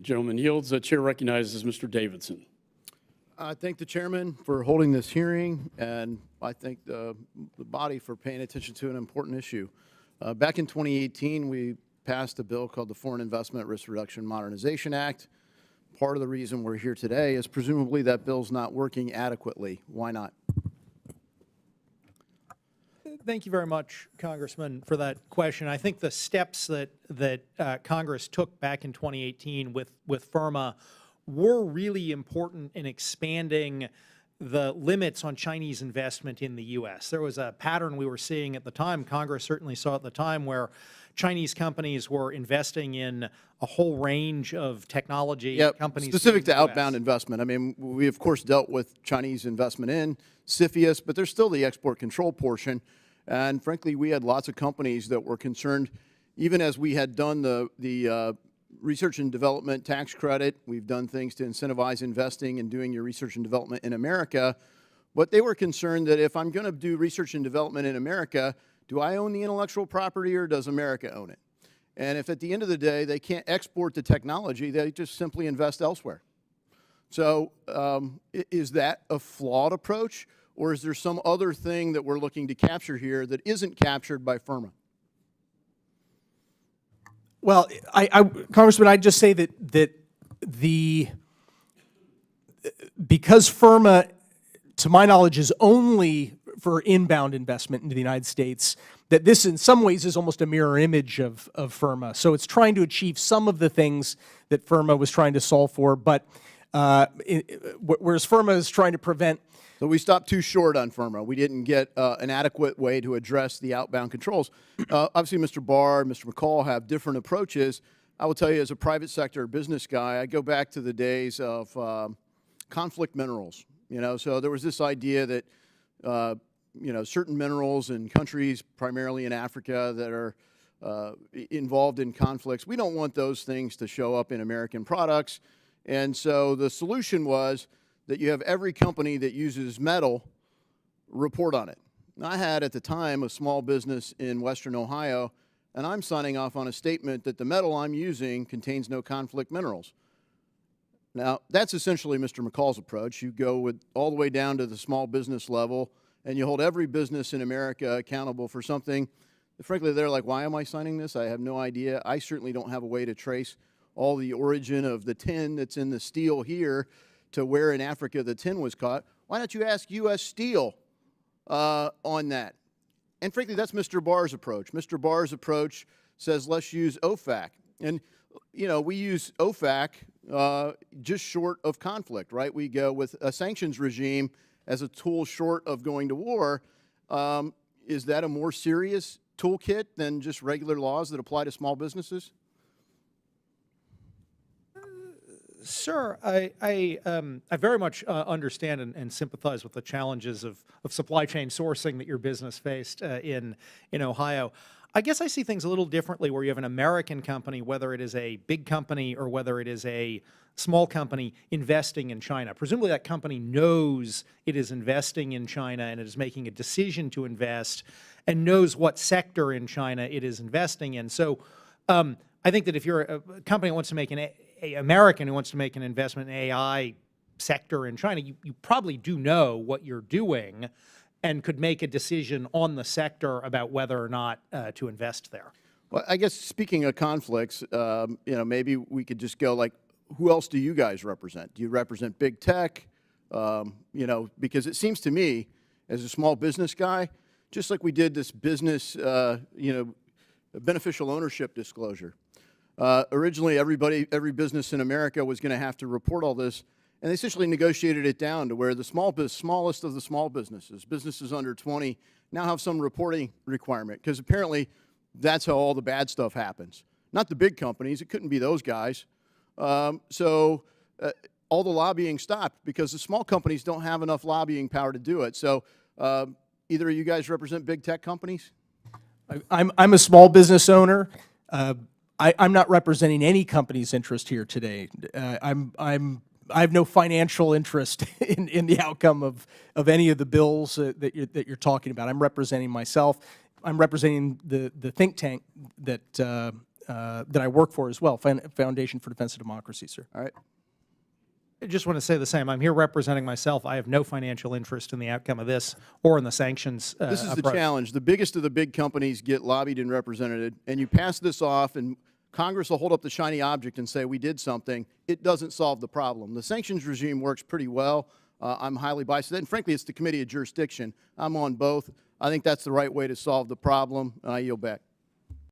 Gentleman yields. The chair recognizes Mr. Davidson. I thank the chairman for holding this hearing, and I thank the body for paying attention to an important issue. Back in 2018, we passed a bill called the Foreign Investment Risk Reduction Modernization Act. Part of the reason we're here today is presumably that bill's not working adequately. Why not? Thank you very much, Congressman, for that question. I think the steps that Congress took back in 2018 with FIRRMA were really important in expanding the limits on Chinese investment in the U.S. There was a pattern we were seeing at the time, Congress certainly saw at the time, where Chinese companies were investing in a whole range of technology companies. Specific to outbound investment. I mean, we of course dealt with Chinese investment in CFIUS, but there's still the export control portion. And frankly, we had lots of companies that were concerned, even as we had done the research and development tax credit. We've done things to incentivize investing and doing your research and development in America. But they were concerned that if I'm going to do research and development in America, do I own the intellectual property or does America own it? And if at the end of the day they can't export the technology, they just simply invest elsewhere. So is that a flawed approach, or is there some other thing that we're looking to capture here that isn't captured by FIRRMA? Well, Congressman, I'd just say that because FIRRMA, to my knowledge, is only for inbound investment into the United States, that this in some ways is almost a mirror image of FIRRMA. So it's trying to achieve some of the things that FIRRMA was trying to solve for, but whereas FIRRMA is trying to prevent. So we stopped too short on FIRRMA. We didn't get an adequate way to address the outbound controls. Obviously, Mr. Barr, Mr. McCall have different approaches. I will tell you, as a private sector business guy, I go back to the days of conflict minerals. So there was this idea that certain minerals in countries, primarily in Africa, that are involved in conflicts, we don't want those things to show up in American products. And so the solution was that you have every company that uses metal report on it. Now, I had at the time a small business in Western Ohio, and I'm signing off on a statement that the metal I'm using contains no conflict minerals. Now, that's essentially Mr. McCall's approach. You go all the way down to the small business level, and you hold every business in America accountable for something. Frankly, they're like, why am I signing this? I have no idea. I certainly don't have a way to trace all the origin of the tin that's in the steel here to where in Africa the tin was caught. Why don't you ask U.S. Steel on that? And frankly, that's Mr. Barr's approach. Mr. Barr's approach says, let's use OFAC. And, we use OFAC just short of conflict, right? We go with a sanctions regime as a tool short of going to war. Is that a more serious toolkit than just regular laws that apply to small businesses? Sir, I very much understand and sympathize with the challenges of supply chain sourcing that your business faced in Ohio. I guess I see things a little differently where you have an American company, whether it is a big company or whether it is a small company, investing in China. Presumably that company knows it is investing in China and it is making a decision to invest and knows what sector in China it is investing in. So I think that if you're a company that wants to make an American who wants to make an investment in AI sector in China, you probably do know what you're doing and could make a decision on the sector about whether or not to invest there. Well, I guess speaking of conflicts, maybe we could just go like, who else do you guys represent? Do you represent big tech? Because it seems to me, as a small business guy, just like we did this business, beneficial ownership disclosure. Originally, every business in America was going to have to report all this, and they essentially negotiated it down to where the smallest of the small businesses under 20, now have some reporting requirement, because apparently that's how all the bad stuff happens. Not the big companies. It couldn't be those guys. So all the lobbying stopped because the small companies don't have enough lobbying power to do it. So either of you guys represent big tech companies? I'm a small business owner. I'm not representing any company's interest here today. I have no financial interest in the outcome of any of the bills that you're talking about. I'm representing myself. I'm representing the think tank that that I work for as well, Foundation for Defense of Democracy, sir. All right. I just want to say the same. I'm here representing myself. I have no financial interest in the outcome of this or in the sanctions This is the approach. challenge. The biggest of the big companies get lobbied and represented, and you pass this off, and Congress will hold up the shiny object and say, we did something. It doesn't solve the problem. The sanctions regime works pretty well. I'm highly biased. And frankly, it's the committee of jurisdiction. I'm on both. I think that's the right way to solve the problem, and I yield back.